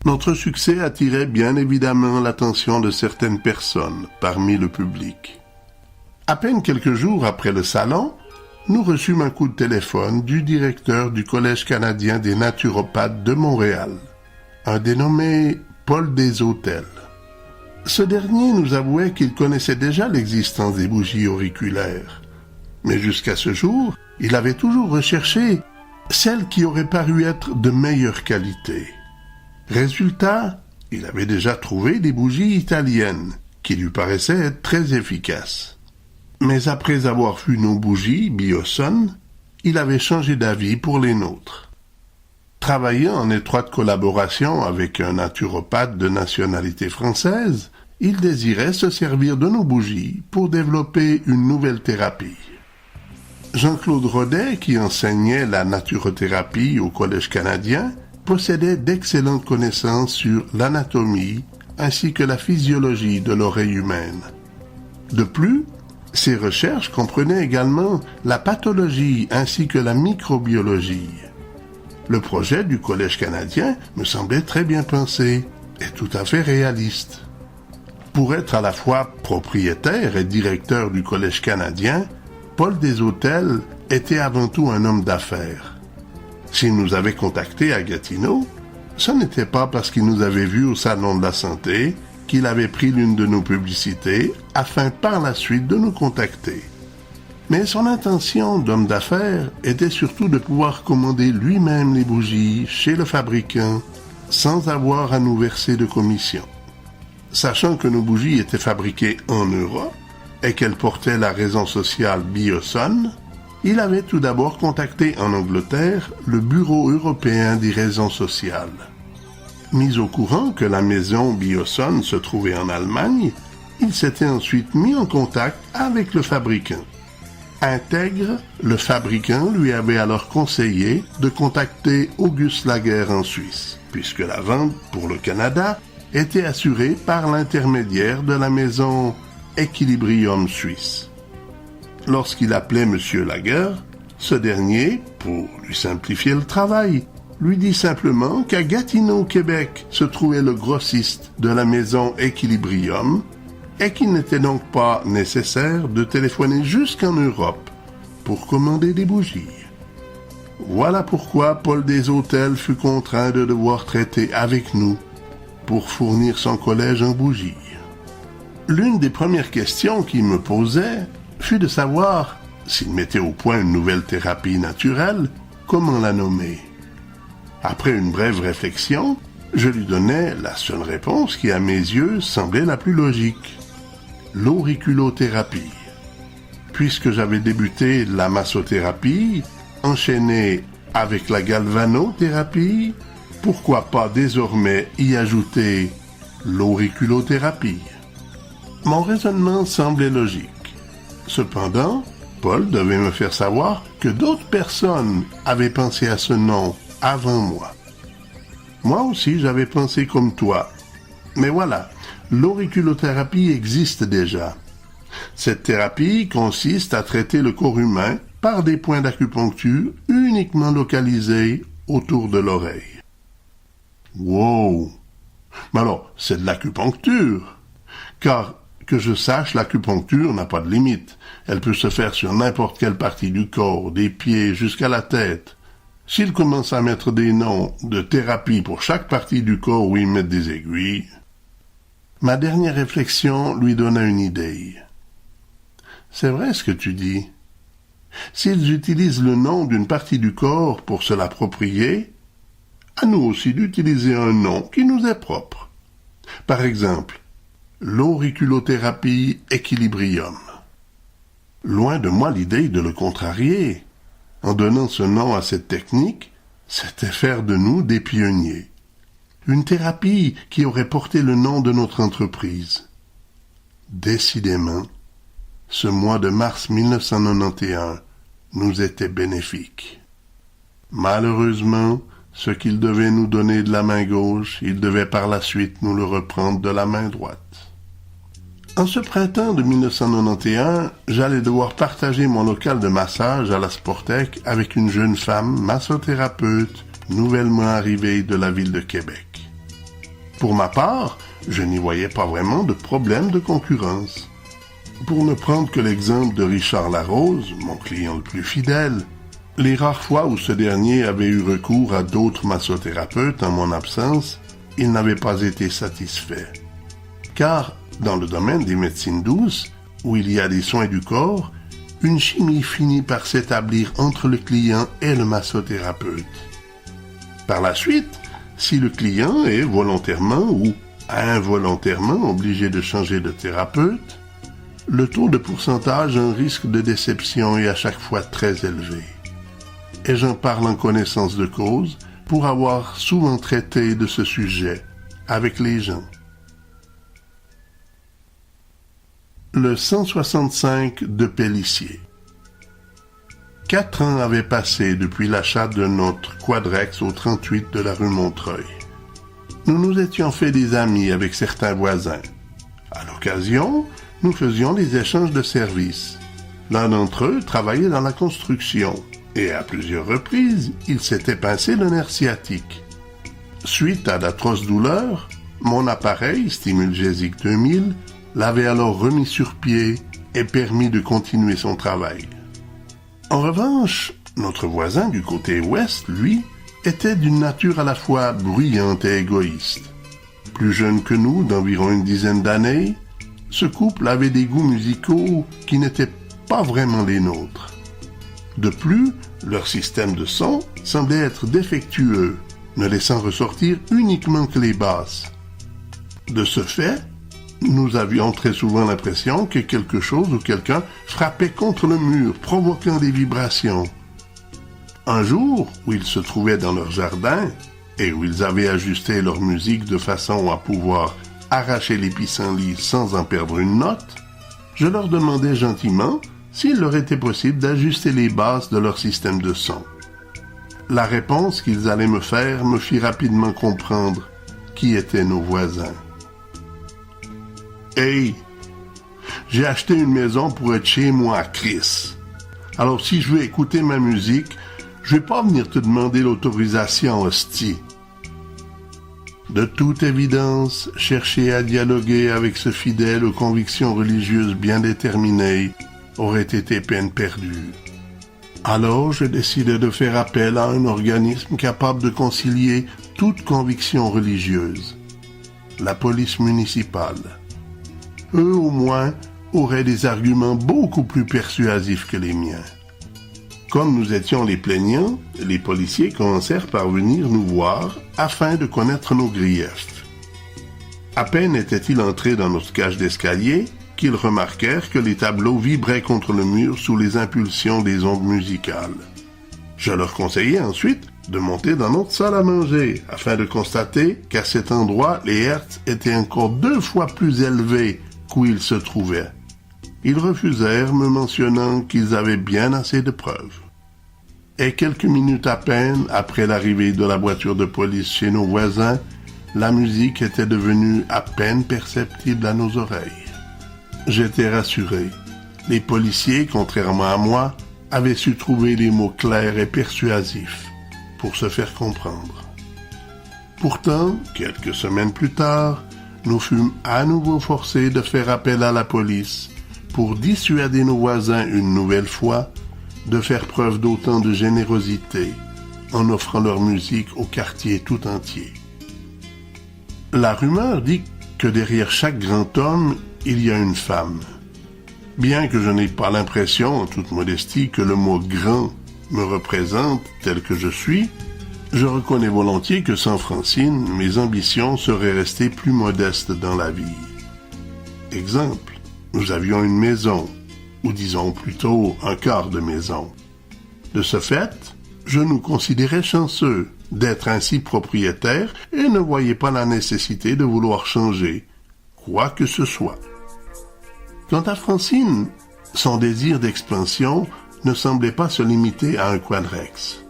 Notre succès attirait bien évidemment l'attention de certaines personnes parmi le public. À peine quelques jours après le salon, nous reçûmes un coup de téléphone du directeur du Collège canadien des naturopathes de Montréal, un dénommé Paul Deshôtels. Ce dernier nous avouait qu'il connaissait déjà l'existence des bougies auriculaires, mais jusqu'à ce jour, il avait toujours recherché celles qui auraient paru être de meilleure qualité. Résultat, il avait déjà trouvé des bougies italiennes qui lui paraissaient être très efficaces. Mais après avoir vu nos bougies Bioson, il avait changé d'avis pour les nôtres. Travaillant en étroite collaboration avec un naturopathe de nationalité française, il désirait se servir de nos bougies pour développer une nouvelle thérapie. Jean-Claude Rodet, qui enseignait la naturothérapie au Collège canadien, possédait d'excellentes connaissances sur l'anatomie ainsi que la physiologie de l'oreille humaine. De plus, ses recherches comprenaient également la pathologie ainsi que la microbiologie. Le projet du Collège canadien me semblait très bien pensé et tout à fait réaliste. Pour être à la fois propriétaire et directeur du Collège canadien, Paul Deshôtels était avant tout un homme d'affaires. S'il nous avait contactés à Gatineau, ce n'était pas parce qu'il nous avait vus au Salon de la Santé qu'il avait pris l'une de nos publicités afin par la suite de nous contacter. Mais son intention d'homme d'affaires était surtout de pouvoir commander lui-même les bougies chez le fabricant sans avoir à nous verser de commission. Sachant que nos bougies étaient fabriquées en Europe et qu'elles portaient la raison sociale Bioson, il avait tout d'abord contacté en Angleterre le Bureau européen des raisons sociales. Mis au courant que la maison Bioson se trouvait en Allemagne, il s'était ensuite mis en contact avec le fabricant. Intègre, le fabricant lui avait alors conseillé de contacter August Lager en Suisse, puisque la vente pour le Canada était assurée par l'intermédiaire de la maison Equilibrium suisse. Lorsqu'il appelait M. Lager, ce dernier, pour lui simplifier le travail, lui dit simplement qu'à Gatineau, Québec, se trouvait le grossiste de la maison Equilibrium et qu'il n'était donc pas nécessaire de téléphoner jusqu'en Europe pour commander des bougies. Voilà pourquoi Paul Deshôtels fut contraint de devoir traiter avec nous pour fournir son collège en bougies. L'une des premières questions qu'il me posait fut de savoir, s'il mettait au point une nouvelle thérapie naturelle, comment la nommer. Après une brève réflexion, je lui donnai la seule réponse qui, à mes yeux, semblait la plus logique. L'auriculothérapie. Puisque j'avais débuté la massothérapie, enchaîné avec la galvanothérapie, pourquoi pas désormais y ajouter l'auriculothérapie? Mon raisonnement semblait logique. Cependant, Paul devait me faire savoir que d'autres personnes avaient pensé à ce nom avant moi. Moi aussi, j'avais pensé comme toi. Mais voilà, l'auriculothérapie existe déjà. Cette thérapie consiste à traiter le corps humain par des points d'acupuncture uniquement localisés autour de l'oreille. Wow! Mais alors, c'est de l'acupuncture. Car, que je sache, l'acupuncture n'a pas de limite. Elle peut se faire sur n'importe quelle partie du corps, des pieds jusqu'à la tête. S'il commence à mettre des noms de thérapie pour chaque partie du corps où ils mettent des aiguilles, ma dernière réflexion lui donna une idée. C'est vrai ce que tu dis. S'ils utilisent le nom d'une partie du corps pour se l'approprier, à nous aussi d'utiliser un nom qui nous est propre. Par exemple, l'auriculothérapie Equilibrium. Loin de moi l'idée de le contrarier. En donnant ce nom à cette technique, c'était faire de nous des pionniers. Une thérapie qui aurait porté le nom de notre entreprise. Décidément, ce mois de mars 1991 nous était bénéfique. Malheureusement, ce qu'il devait nous donner de la main gauche, il devait par la suite nous le reprendre de la main droite. En ce printemps de 1991, j'allais devoir partager mon local de massage à la Sportec avec une jeune femme massothérapeute nouvellement arrivée de la ville de Québec. Pour ma part, je n'y voyais pas vraiment de problème de concurrence. Pour ne prendre que l'exemple de Richard Larose, mon client le plus fidèle, les rares fois où ce dernier avait eu recours à d'autres massothérapeutes en mon absence, il n'avait pas été satisfait. Car, dans le domaine des médecines douces, où il y a des soins du corps, une chimie finit par s'établir entre le client et le massothérapeute. Par la suite, si le client est volontairement ou involontairement obligé de changer de thérapeute, le taux de pourcentage a un risque de déception est à chaque fois très élevé. Et j'en parle en connaissance de cause pour avoir souvent traité de ce sujet avec les gens. Le 165 de Pélissier. 4 ans avaient passé depuis l'achat de notre quadrex au 38 de la rue Montreuil. Nous nous étions fait des amis avec certains voisins. À l'occasion, nous faisions des échanges de services. L'un d'entre eux travaillait dans la construction et à plusieurs reprises, il s'était pincé le nerf sciatique. Suite à d'atroces douleurs, mon appareil Stimulgesic 2000 l'avait alors remis sur pied et permis de continuer son travail. En revanche, notre voisin du côté ouest, lui, était d'une nature à la fois bruyante et égoïste. Plus jeune que nous, d'environ une dizaine d'années, ce couple avait des goûts musicaux qui n'étaient pas vraiment les nôtres. De plus, leur système de son semblait être défectueux, ne laissant ressortir uniquement que les basses. De ce fait, nous avions très souvent l'impression que quelque chose ou quelqu'un frappait contre le mur, provoquant des vibrations. Un jour, où ils se trouvaient dans leur jardin, et où ils avaient ajusté leur musique de façon à pouvoir arracher les pissenlits sans en perdre une note, je leur demandai gentiment s'il leur était possible d'ajuster les basses de leur système de son. La réponse qu'ils allaient me faire me fit rapidement comprendre qui étaient nos voisins. « Hey, j'ai acheté une maison pour être chez moi, Chris. Alors si je veux écouter ma musique, je vais pas venir te demander l'autorisation, hostie. » De toute évidence, chercher à dialoguer avec ce fidèle aux convictions religieuses bien déterminées aurait été peine perdue. Alors, je décidai de faire appel à un organisme capable de concilier toute conviction religieuse, la police municipale. Eux, au moins, auraient des arguments beaucoup plus persuasifs que les miens. Comme nous étions les plaignants, les policiers commencèrent par venir nous voir afin de connaître nos griefs. À peine étaient-ils entrés dans notre cage d'escalier qu'ils remarquèrent que les tableaux vibraient contre le mur sous les impulsions des ondes musicales. Je leur conseillai ensuite de monter dans notre salle à manger afin de constater qu'à cet endroit, les hertz étaient encore 2 fois plus élevés qu'où ils se trouvaient. Ils refusèrent, me mentionnant qu'ils avaient bien assez de preuves. Et quelques minutes à peine après l'arrivée de la voiture de police chez nos voisins, la musique était devenue à peine perceptible à nos oreilles. J'étais rassuré. Les policiers, contrairement à moi, avaient su trouver les mots clairs et persuasifs pour se faire comprendre. Pourtant, quelques semaines plus tard, nous fûmes à nouveau forcés de faire appel à la police pour dissuader nos voisins une nouvelle fois de faire preuve d'autant de générosité en offrant leur musique au quartier tout entier. La rumeur dit que derrière chaque grand homme, il y a une femme. Bien que je n'ai pas l'impression, en toute modestie, que le mot « grand » me représente tel que je suis, je reconnais volontiers que sans Francine, mes ambitions seraient restées plus modestes dans la vie. Exemple, nous avions une maison, ou disons plutôt un quart de maison. De ce fait, je nous considérais chanceux d'être ainsi propriétaires et ne voyais pas la nécessité de vouloir changer quoi que ce soit. Quant à Francine, son désir d'expansion ne semblait pas se limiter à un quadrex.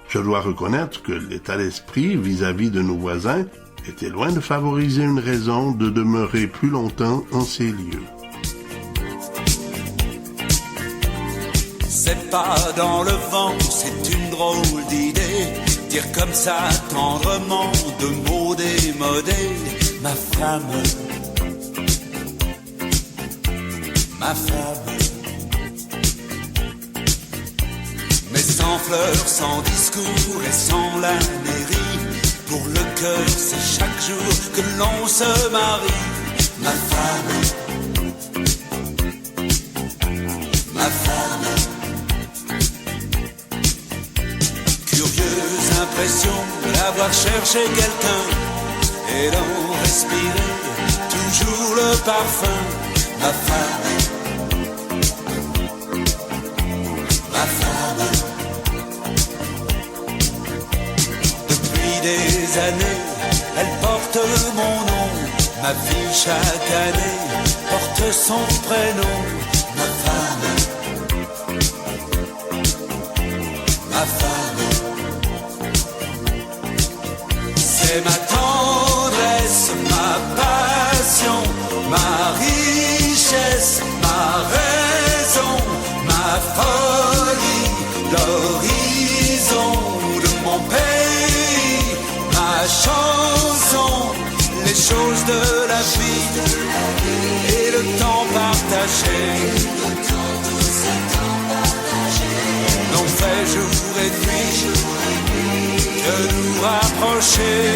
Je dois reconnaître que l'état d'esprit vis-à-vis de nos voisins était loin de favoriser une raison de demeurer plus longtemps en ces lieux. C'est pas dans le vent, c'est une drôle d'idée. Dire comme ça tendrement de mots démodés. démodé, ma femme, ma femme. Mais sans fleurs, sans discours et sans la mairie, pour le cœur c'est chaque jour que l'on se marie. Ma femme, ma femme. Curieuse impression d'avoir cherché quelqu'un et d'en respirer toujours le parfum. Ma femme, ma femme. Depuis des années, elle porte mon nom. Ma fille chaque année porte son prénom. Ma femme, ma femme. C'est ma tendresse, ma passion, ma richesse, ma raison, ma folie, l'horizon de mon pays, ma chanson, les choses de la vie et le temps partagé. L'on fait jour et nuit que nous rapprocher.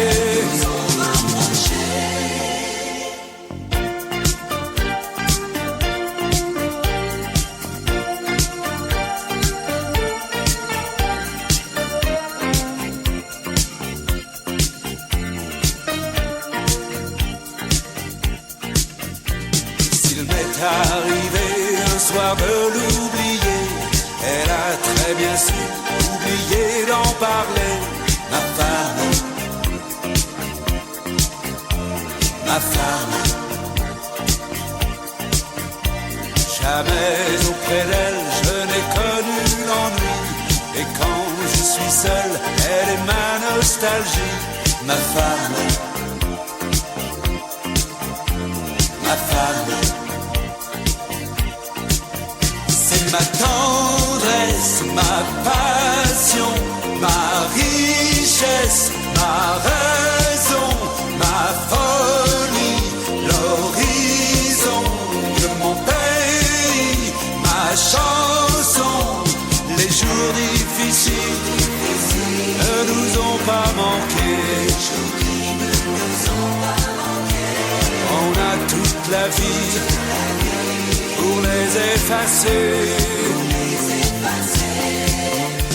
S'il m'est arrivé un soir de l'oublier, elle a très bien su oublier d'en parler. Ma femme, ma femme. Jamais auprès d'elle je n'ai connu l'ennui. Et quand je suis seul, elle est ma nostalgie. Ma femme, ma femme. C'est ma tendresse, ma passion, ma richesse, ma raison, ma folie, l'horizon de mon pays, ma chanson. Les jours difficiles ne nous ont pas manqué. On a toute la vie pour les effacer.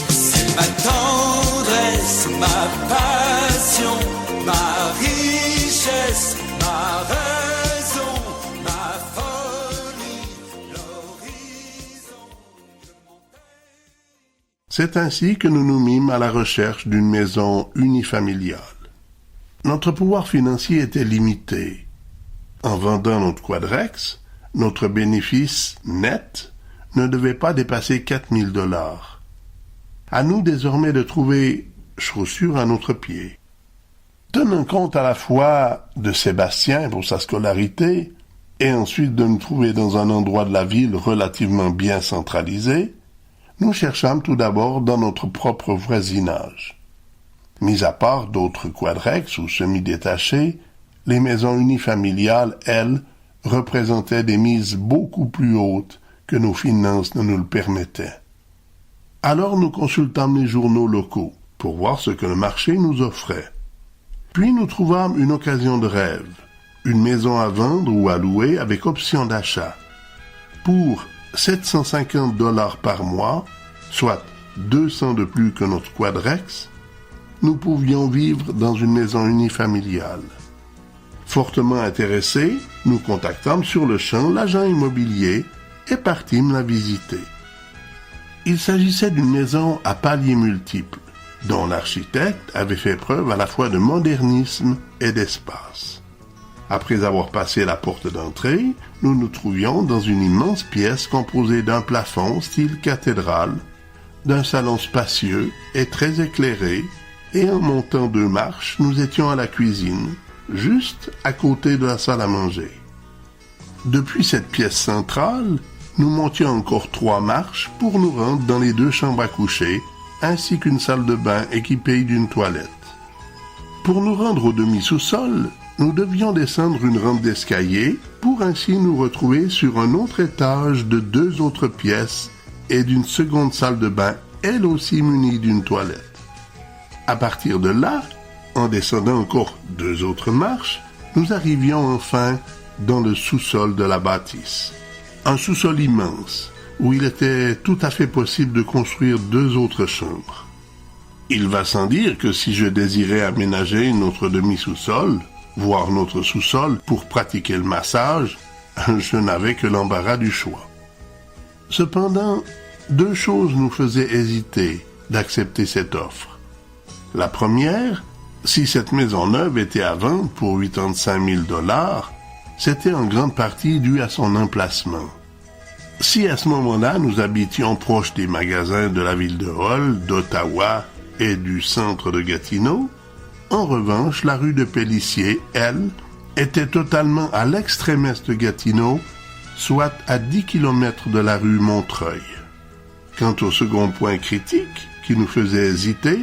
C'est ma tendresse, ma passion, ma richesse, ma raison, ma folie, l'horizon de mon pays. C'est ainsi que nous nous mîmes à la recherche d'une maison unifamiliale. Notre pouvoir financier était limité. En vendant notre quadrex, notre bénéfice net ne devait pas dépasser 4 000 $. À nous désormais de trouver chaussures à notre pied. Tenant compte à la fois de Sébastien pour sa scolarité et ensuite de nous trouver dans un endroit de la ville relativement bien centralisé, nous cherchâmes tout d'abord dans notre propre voisinage. Mis à part d'autres quadrex ou semi-détachés, les maisons unifamiliales, elles, représentaient des mises beaucoup plus hautes que nos finances ne nous le permettaient. Alors nous consultâmes les journaux locaux pour voir ce que le marché nous offrait. Puis nous trouvâmes une occasion de rêve, une maison à vendre ou à louer avec option d'achat. Pour 750 $ par mois, soit 200 de plus que notre quadrex, nous pouvions vivre dans une maison unifamiliale. Fortement intéressés, nous contactâmes sur le champ l'agent immobilier et partîmes la visiter. Il s'agissait d'une maison à paliers multiples, dont l'architecte avait fait preuve à la fois de modernisme et d'espace. Après avoir passé la porte d'entrée, nous nous trouvions dans une immense pièce composée d'un plafond style cathédrale, d'un salon spacieux et très éclairé, et en montant 2 marches, nous étions à la cuisine, juste à côté de la salle à manger. Depuis cette pièce centrale, nous montions encore 3 marches pour nous rendre dans les 2 chambres à coucher, ainsi qu'une salle de bain équipée d'une toilette. Pour nous rendre au demi-sous-sol, nous devions descendre une rampe d'escalier pour ainsi nous retrouver sur un autre étage de 2 autres pièces et d'une seconde salle de bain, elle aussi munie d'une toilette. À partir de là, en descendant encore 2 autres marches, nous arrivions enfin dans le sous-sol de la bâtisse. Un sous-sol immense, où il était tout à fait possible de construire 2 autres chambres. Il va sans dire que si je désirais aménager notre demi-sous-sol, voire notre sous-sol pour pratiquer le massage, je n'avais que l'embarras du choix. Cependant, 2 choses nous faisaient hésiter d'accepter cette offre. La première, si cette maison neuve était à vendre pour 85 000 $, c'était en grande partie dû à son emplacement. Si à ce moment-là nous habitions proche des magasins de la ville de Hull, d'Ottawa et du centre de Gatineau, en revanche, la rue de Pélissier, elle, était totalement à l'extrême est de Gatineau, soit à 10 km de la rue Montreuil. Quant au second point critique qui nous faisait hésiter,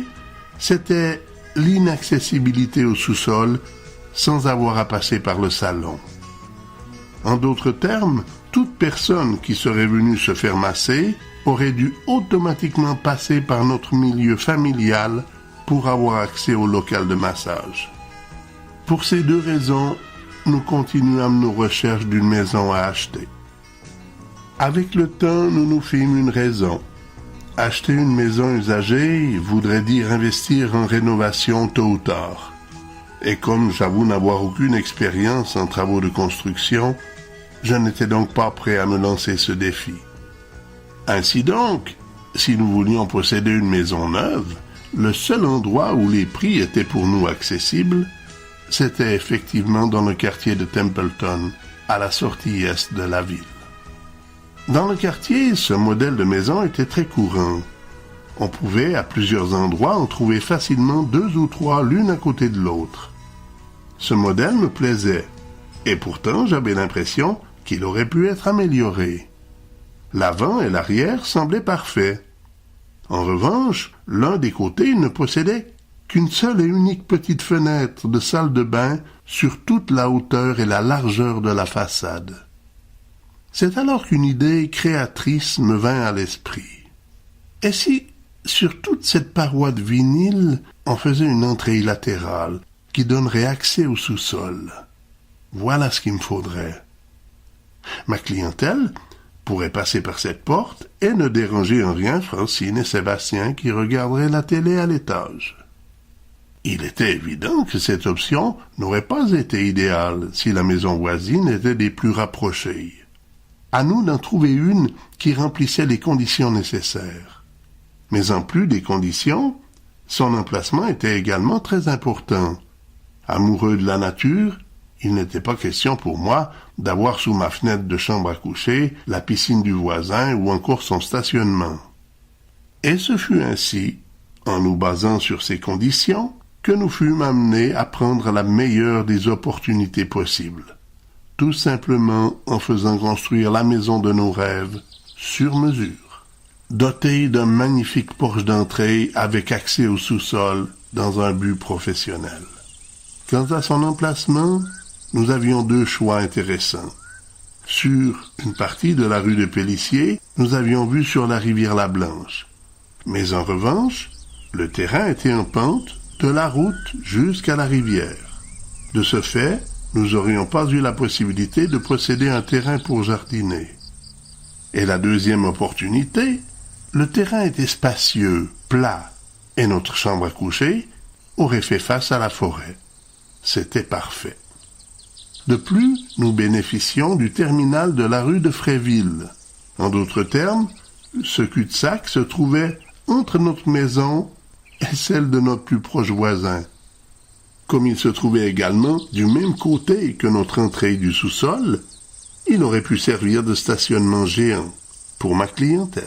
c'était l'inaccessibilité au sous-sol sans avoir à passer par le salon. En d'autres termes, toute personne qui serait venue se faire masser aurait dû automatiquement passer par notre milieu familial pour avoir accès au local de massage. Pour ces 2 raisons, nous continuâmes nos recherches d'une maison à acheter. Avec le temps, nous nous fîmes une raison. Acheter une maison usagée voudrait dire investir en rénovation tôt ou tard. Et comme j'avoue n'avoir aucune expérience en travaux de construction, je n'étais donc pas prêt à me lancer ce défi. Ainsi donc, si nous voulions posséder une maison neuve, le seul endroit où les prix étaient pour nous accessibles, c'était effectivement dans le quartier de Templeton, à la sortie est de la ville. Dans le quartier, ce modèle de maison était très courant. On pouvait, à plusieurs endroits, en trouver facilement 2 ou 3 l'une à côté de l'autre. Ce modèle me plaisait, et pourtant j'avais l'impression qu'il aurait pu être amélioré. L'avant et l'arrière semblaient parfaits. En revanche, l'un des côtés ne possédait qu'une seule et unique petite fenêtre de salle de bain sur toute la hauteur et la largeur de la façade. C'est alors qu'une idée créatrice me vint à l'esprit. Et si, sur toute cette paroi de vinyle, on faisait une entrée latérale qui donnerait accès au sous-sol? Voilà ce qu'il me faudrait. Ma clientèle pourrait passer par cette porte et ne déranger en rien Francine et Sébastien qui regarderaient la télé à l'étage. Il était évident que cette option n'aurait pas été idéale si la maison voisine était des plus rapprochées. À nous d'en trouver une qui remplissait les conditions nécessaires. Mais en plus des conditions, son emplacement était également très important. Amoureux de la nature, il n'était pas question pour moi d'avoir sous ma fenêtre de chambre à coucher la piscine du voisin ou encore son stationnement. Et ce fut ainsi, en nous basant sur ces conditions, que nous fûmes amenés à prendre la meilleure des opportunités possibles, tout simplement en faisant construire la maison de nos rêves sur mesure, dotée d'un magnifique porche d'entrée avec accès au sous-sol dans un but professionnel. Quant à son emplacement, nous avions 2 choix intéressants. Sur une partie de la rue de Pélissier, nous avions vue sur la rivière La Blanche. Mais en revanche, le terrain était en pente de la route jusqu'à la rivière. De ce fait, nous n'aurions pas eu la possibilité de posséder un terrain pour jardiner. Et la deuxième opportunité, le terrain était spacieux, plat, et notre chambre à coucher aurait fait face à la forêt. C'était parfait. De plus, nous bénéficions du terminal de la rue de Fréville. En d'autres termes, ce cul-de-sac se trouvait entre notre maison et celle de notre plus proche voisin. Comme il se trouvait également du même côté que notre entrée du sous-sol, il aurait pu servir de stationnement géant pour ma clientèle.